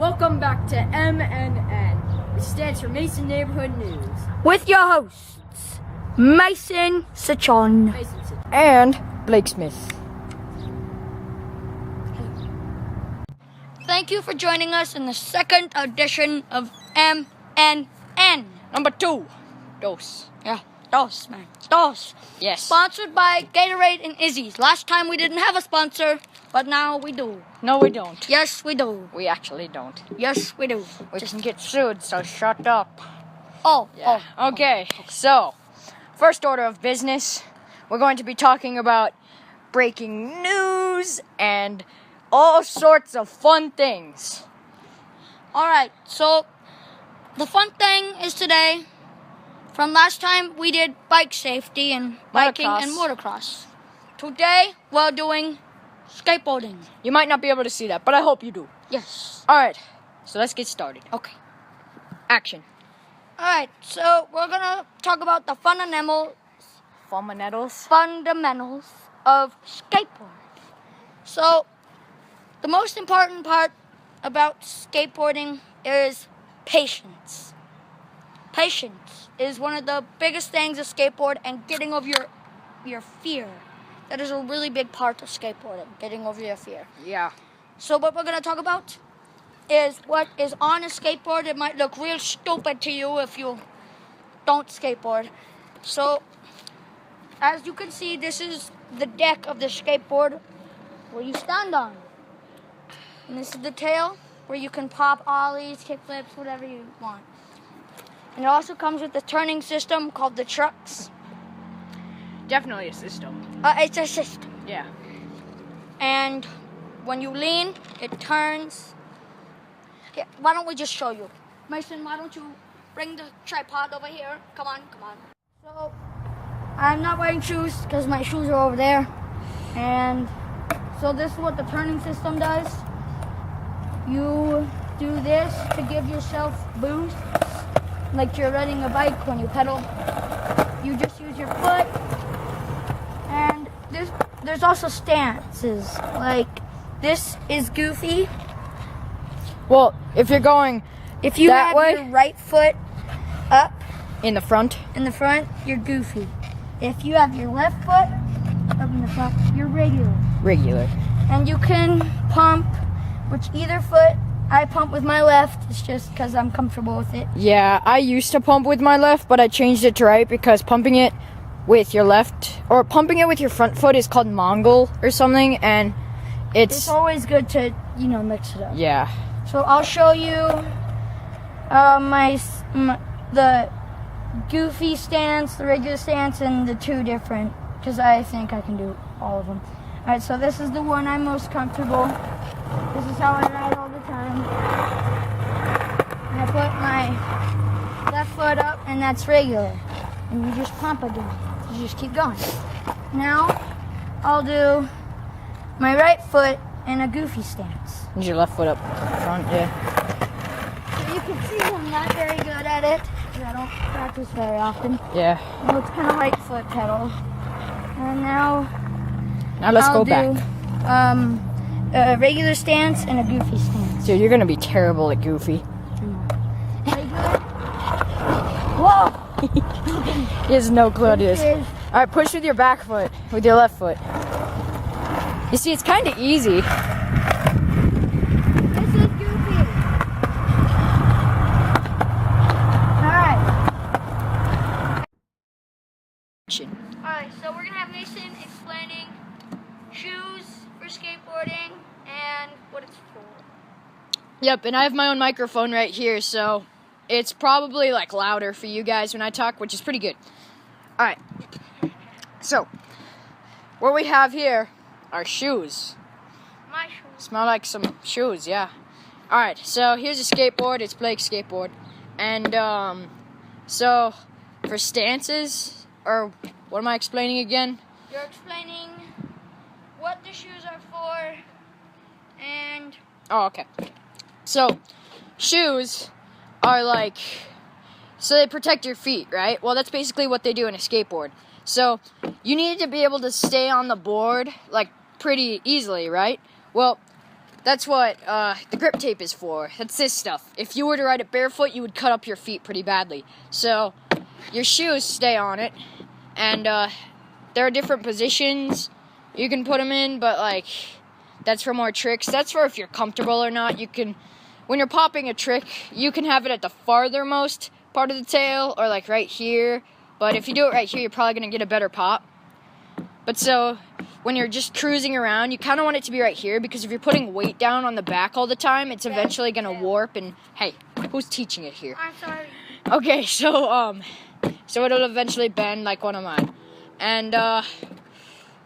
Welcome back to MNN, which stands for Mason Neighborhood News. With your hosts, Mason Sachon And Blake Smith. Thank you for joining us in the second edition of MNN. Number 2, Dos. Yeah, Dos, man. Dos. Yes. Sponsored by Gatorade and Izzy's. Last time we didn't have a sponsor, but now we do. No, we don't. Yes, we do. We actually don't. Yes, we do. We can get sued, so shut up. Okay, so, first order of business, we're going to be talking about breaking news and all sorts of fun things. Alright, so the fun thing is today, from last time we did bike safety and biking Motocross. and motocross. Today we're doing skateboarding. You might not be able to see that, but I hope you do. Yes. Alright, so let's get started. Okay. Action. Alright, so we're gonna talk about the fundamentals of skateboard. So, the most important part about skateboarding is patience. Patience is one of the biggest things of skateboard, and getting over your fear. That is a really big part of skateboarding, getting over your fear. Yeah. So what we're going to talk about is what is on a skateboard. It might look real stupid to you if you don't skateboard. So, as you can see, this is the deck of the skateboard where you stand on. And this is the tail where you can pop ollies, kickflips, whatever you want. And it also comes with a turning system called the trucks. Definitely a system. It's a system. Yeah. And when you lean, it turns. Yeah, why don't we just show you? Mason, why don't you bring the tripod over here? Come on. So, I'm not wearing shoes because my shoes are over there. And so this is what the turning system does. You do this to give yourself boost, like you're riding a bike when you pedal. You just use your foot. And there's also stances. Like, this is goofy. Well, if you're going If you that have way, your right foot up in the front, you're goofy. If you have your left foot up in the front, you're regular. regular. And you can pump with either foot. I pump with my left. It's just because I'm comfortable with it. Yeah, I used to pump with my left, but I changed it to right because pumping it with your left or pumping it with your front foot is called Mongol or something, and It's always good to, mix it up. yeah. So I'll show you the goofy stance, the regular stance, and the two different, because I think I can do all of them. Alright, so this is the one I'm most comfortable. This is how I ride all the time. And I put my left foot up, and that's regular. And you just pump again. You just keep going. Now, I'll do my right foot in a goofy stance. Use your left foot up front, yeah. So you can see I'm not very good at it, because I don't practice very often. Yeah. Well, it's kind of right foot pedal. And now Let's I'll go back. do a regular stance and a goofy stance. Dude, you're gonna be terrible at goofy. Regular. Whoa! He has no clue how to do this. This is Alright, push with your back foot, with your left foot. You see, it's kind of easy. goofy. Alright. Alright, so we're gonna have Mason explaining shoes for skateboarding and what it's for. Yep, and I have my own microphone right here, so it's probably like louder for you guys when I talk, which is pretty good. Alright, so what we have here are shoes. My shoes. Smell like some shoes, yeah. Alright, so here's a skateboard. It's Blake's skateboard. And, so for stances, or what am I explaining again? You're explaining what the shoes are for and... Oh, okay. So, shoes are like, so they protect your feet, right? Well, that's basically what they do in a skateboard. So, you need to be able to stay on the board, like, pretty easily, right? Well, That's what the grip tape is for. That's this stuff. If you were to ride it barefoot, you would cut up your feet pretty badly. So your shoes stay on it, and there are different positions you can put them in, but like that's for more tricks. That's for if you're comfortable or not. You can, when you're popping a trick, you can have it at the farthermost part of the tail or like right here. But if you do it right here, you're probably gonna get a better pop. But so when you're just cruising around, you kind of want it to be right here, because if you're putting weight down on the back all the time, it's eventually going to warp. And hey, who's teaching it here? I'm sorry. Okay, so it'll eventually bend like one of mine. And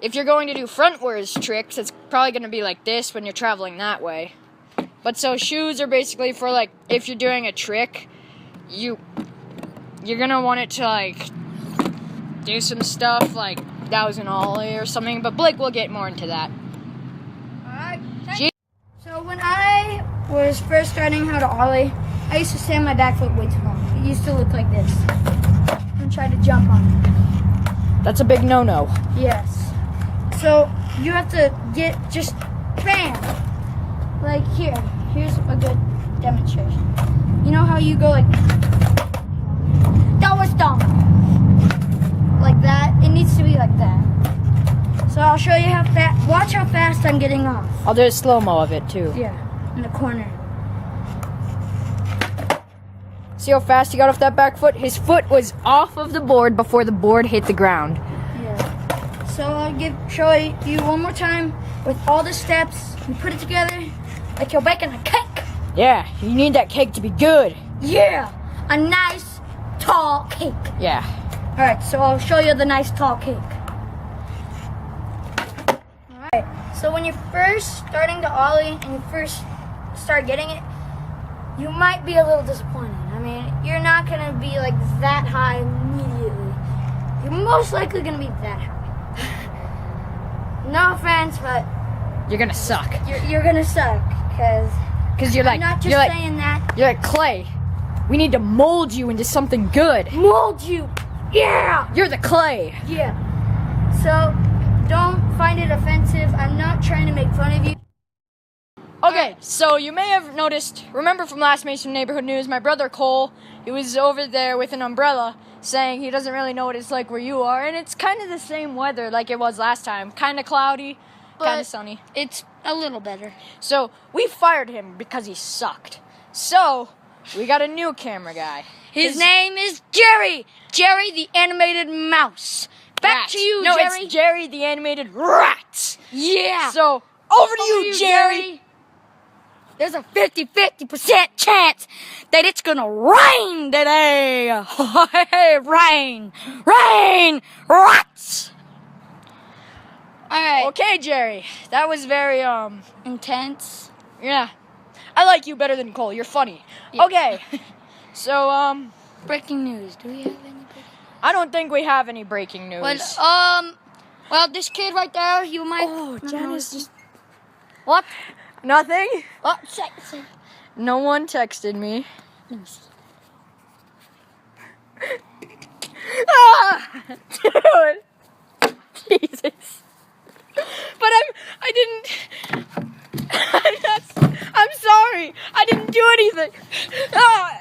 if you're going to do frontwards tricks, it's probably going to be like this when you're traveling that way. But so shoes are basically for like if you're doing a trick, you're going to want it to like do some stuff like that was an ollie or something, but Blake will get more into that. Alright. So when I was first starting how to ollie, I used to stand my back foot way too long. It used to look like this. And try to jump on it. That's a big no-no. Yes. So you have to get just bam. Like here. Here's a good demonstration. You know how you go like that was dumb. Like that. It needs to be like that. So I'll show you how fast. Watch how fast I'm getting off. I'll do a slow-mo of it too. Yeah, in the corner. See how fast he got off that back foot? His foot was off of the board before the board hit the ground. Yeah. So I'll show you one more time with all the steps. You put it together like you're baking a cake. Yeah, you need that cake to be good. Yeah, a nice tall cake. Yeah. Alright, so I'll show you the nice tall cake. Alright, so when you're first starting to ollie and you first start getting it, you might be a little disappointed. I mean, you're not going to be like that high immediately. You're most likely going to be that high. No offense, but You're going to suck. you're going to suck, because you're like, I'm not just you're like, saying that. you're like clay. We need to mold you into something good. Mold you. Yeah. You're the clay. Yeah. So, don't find it offensive. I'm not trying to make fun of you. Okay, so you may have noticed, remember from last Mason Neighborhood News, my brother Cole, he was over there with an umbrella saying he doesn't really know what it's like where you are, and it's kind of the same weather like it was last time. Kind of cloudy, kind of sunny. It's a little better. So, we fired him because he sucked. So, we got a new camera guy. His name is Jerry. Jerry the animated mouse. Back to you, no, Jerry. It's Jerry the animated rat. Yeah. So, over to you, Jerry. There's a 50% chance that it's gonna rain today. Rain. Rain. Rats. Alright. Okay, Jerry. That was very, Intense. yeah. I like you better than Cole. You're funny. Yeah. Okay. So, Breaking news. Do we have any breaking news? I don't think we have any breaking news. Well, this kid right there, you might... Oh, Janice just... What? Nothing? What? No one texted me. Ah! Dude. Jesus. But I'm sorry. I didn't do anything. Ah!